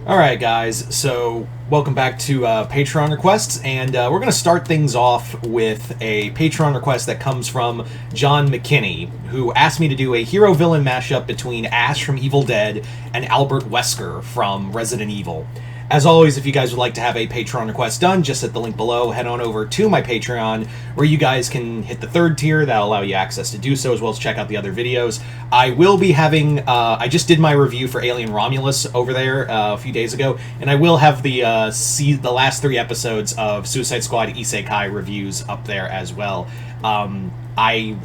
Alright guys, so welcome back to Patreon requests, and we're going to start things off with a Patreon request that comes from John McKinney, who asked me to do a hero-villain mashup between Ash from Evil Dead and Albert Wesker from Resident Evil. As always, if you guys would like to have a Patreon request done, just hit the link below, head on over to my Patreon, where you guys can hit the third tier. That'll allow you access to do so, as well as check out the other videos. I will be having, I just did my review for Alien Romulus over there a few days ago, and I will have the last 3 episodes of Suicide Squad Isekai reviews up there as well. I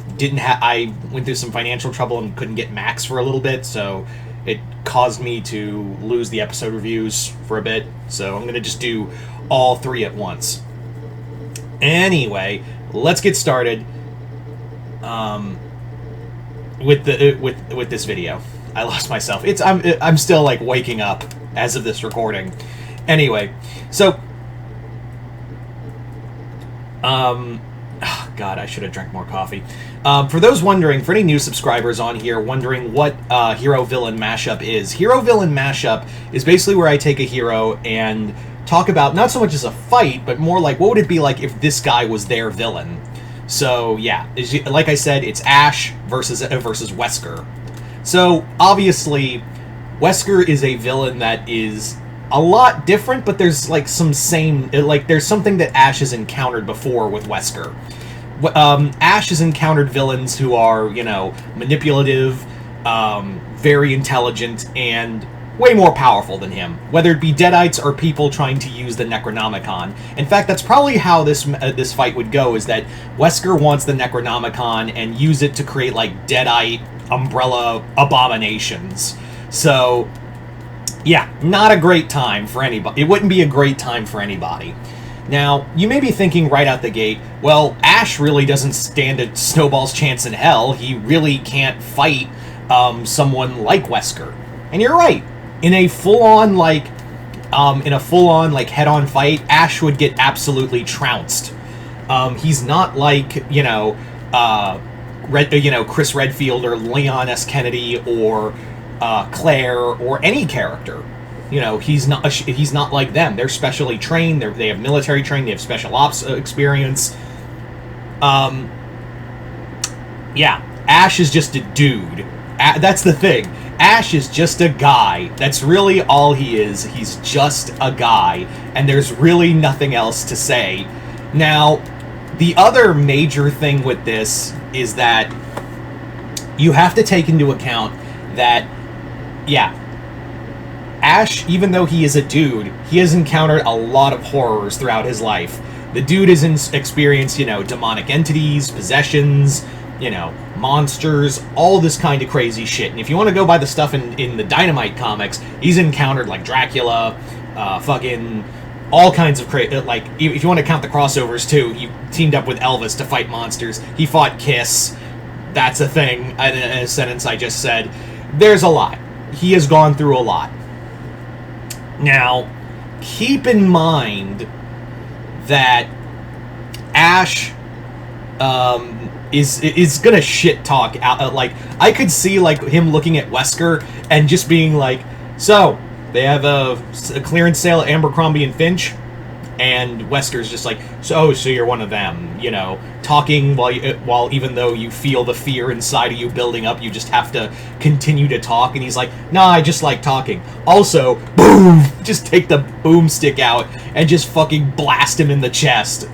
went through some financial trouble and couldn't get Max for a little bit, so it caused me to lose the episode reviews for a bit, so I'm going to just do all 3 at once. Anyway, let's get started with this video. I lost myself. I'm still like waking up as of this recording. Anyway, so oh, God, I should have drank more coffee. For those wondering, for any new subscribers on here wondering what hero-villain mashup is, hero-villain mashup is basically where I take a hero and talk about not so much as a fight, but more like what would it be like if this guy was their villain. So yeah, like I said, it's Ash versus Wesker. So obviously, Wesker is a villain that is a lot different, but there's like there's something that Ash has encountered before with Wesker. Ash has encountered villains who are, manipulative, very intelligent, and way more powerful than him, whether it be Deadites or people trying to use the Necronomicon. In fact, that's probably how this fight would go, is that Wesker wants the Necronomicon and use it to create, like, Deadite umbrella abominations. So, yeah, not a great time for anybody. It wouldn't be a great time for anybody. Now, you may be thinking right out the gate, well, Ash really doesn't stand a snowball's chance in hell. He really can't fight someone like Wesker. And you're right. In a full-on, head-on fight, Ash would get absolutely trounced. He's not like, Chris Redfield or Leon S. Kennedy or Claire or any character. He's not like them. They're specially trained. They have military training. They have special ops experience. Yeah, Ash is just a dude. That's the thing. Ash is just a guy. That's really all he is. He's just a guy, and there's really nothing else to say. Now, the other major thing with this is that you have to take into account that, yeah, Ash, even though he is a dude, he has encountered a lot of horrors throughout his life. The dude has experienced, demonic entities, possessions, monsters, all this kind of crazy shit. And if you want to go by the stuff in the Dynamite comics, he's encountered, like, Dracula, fucking all kinds of crazy, like, if you want to count the crossovers, too, he teamed up with Elvis to fight monsters. He fought Kiss. That's a thing, in a sentence I just said. There's a lot. He has gone through a lot. Now, keep in mind that Ash is gonna shit talk out. Like, I could see, like, him looking at Wesker and just being like, "So they have a clearance sale at Abercrombie and Finch," and Wesker's just like, so you're one of them," talking while even though you feel the fear inside of you building up, you just have to continue to talk. And he's like, "Nah, I just like talking." Also, boom, just take the boomstick out and just fucking blast him in the chest.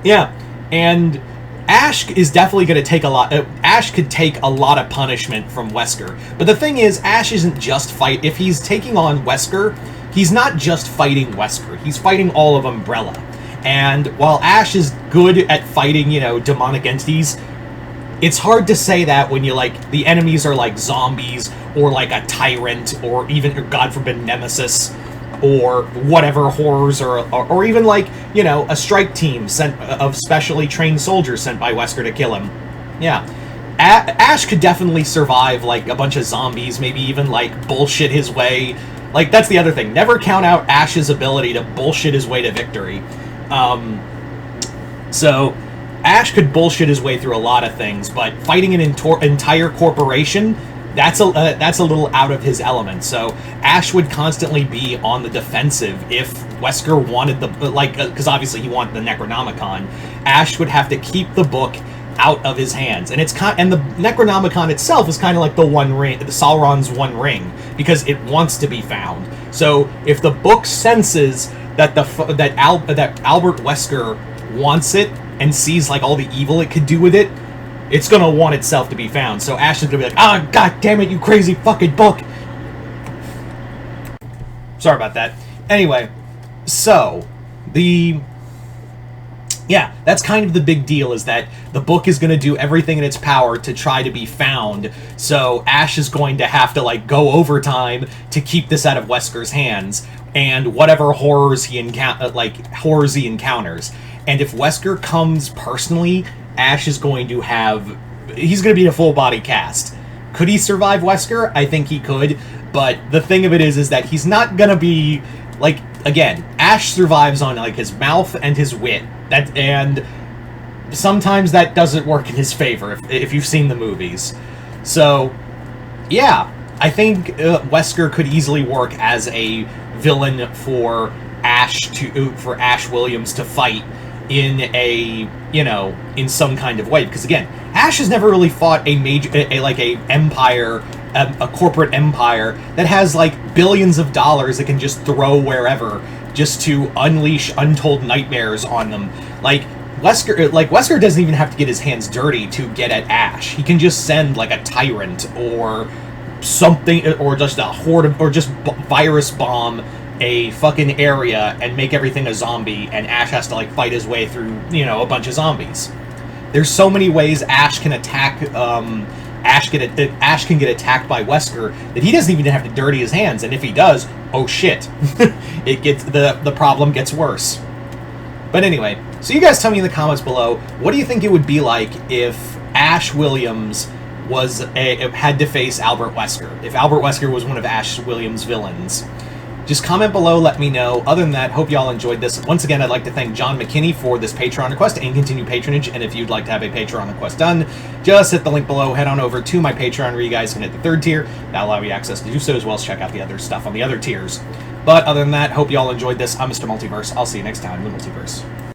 Yeah, and Ash is definitely going to take a lot. Ash could take a lot of punishment from Wesker. But the thing is, Ash isn't just fight. If he's taking on Wesker, he's not just fighting Wesker. He's fighting all of Umbrella. And while Ash is good at fighting, demonic entities, it's hard to say that when the enemies are like zombies or like a tyrant or even, God forbid, Nemesis or whatever horrors or even a strike team of specially trained soldiers sent by Wesker to kill him. Yeah. Ash could definitely survive like a bunch of zombies, maybe even like bullshit his way. Like, that's the other thing. Never count out Ash's ability to bullshit his way to victory. So Ash could bullshit his way through a lot of things, but fighting an entire corporation, that's a little out of his element. So Ash would constantly be on the defensive if Wesker wanted because obviously he wanted the Necronomicon. Ash would have to keep the book out of his hands, and and the Necronomicon itself is kind of like the One Ring, the Sauron's One Ring, because it wants to be found. So if the book senses that Albert Wesker wants it and sees like all the evil it could do with it, it's gonna want itself to be found. So Ash is gonna be like, "Ah, god damn it, you crazy fucking book!" Sorry about that. Anyway, so that's kind of the big deal, is that the book is going to do everything in its power to try to be found, so Ash is going to have to, like, go overtime to keep this out of Wesker's hands, and whatever horrors he encounters. And if Wesker comes personally, Ash is going to he's going to be a full-body cast. Could he survive Wesker? I think he could, but the thing of it is that he's not going to be, like, again, Ash survives on, like, his mouth and his wit. And sometimes that doesn't work in his favor if you've seen the movies. So, yeah, I think Wesker could easily work as a villain for Ash Williams to fight in in some kind of way. Because again, Ash has never really fought a corporate empire that has like billions of dollars it can just throw wherever, just to unleash untold nightmares on them. Like Wesker doesn't even have to get his hands dirty to get at Ash. He can just send like a tyrant or something, or just a horde, or just virus bomb a fucking area and make everything a zombie, and Ash has to like fight his way through, a bunch of zombies. There's so many ways Ash can attack. Ash can get attacked by Wesker that he doesn't even have to dirty his hands, and if he does, oh shit, the problem gets worse. But anyway, so you guys tell me in the comments below, what do you think it would be like if Ash Williams had to face Albert Wesker? If Albert Wesker was one of Ash Williams' villains? Just comment below, let me know. Other than that, hope y'all enjoyed this. Once again, I'd like to thank John McKinney for this Patreon request and continued patronage. And if you'd like to have a Patreon request done, just hit the link below, head on over to my Patreon where you guys can hit the 3rd tier. That'll allow you access to do so, as well as check out the other stuff on the other tiers. But other than that, hope y'all enjoyed this. I'm Mr. Multiverse. I'll see you next time in the Multiverse.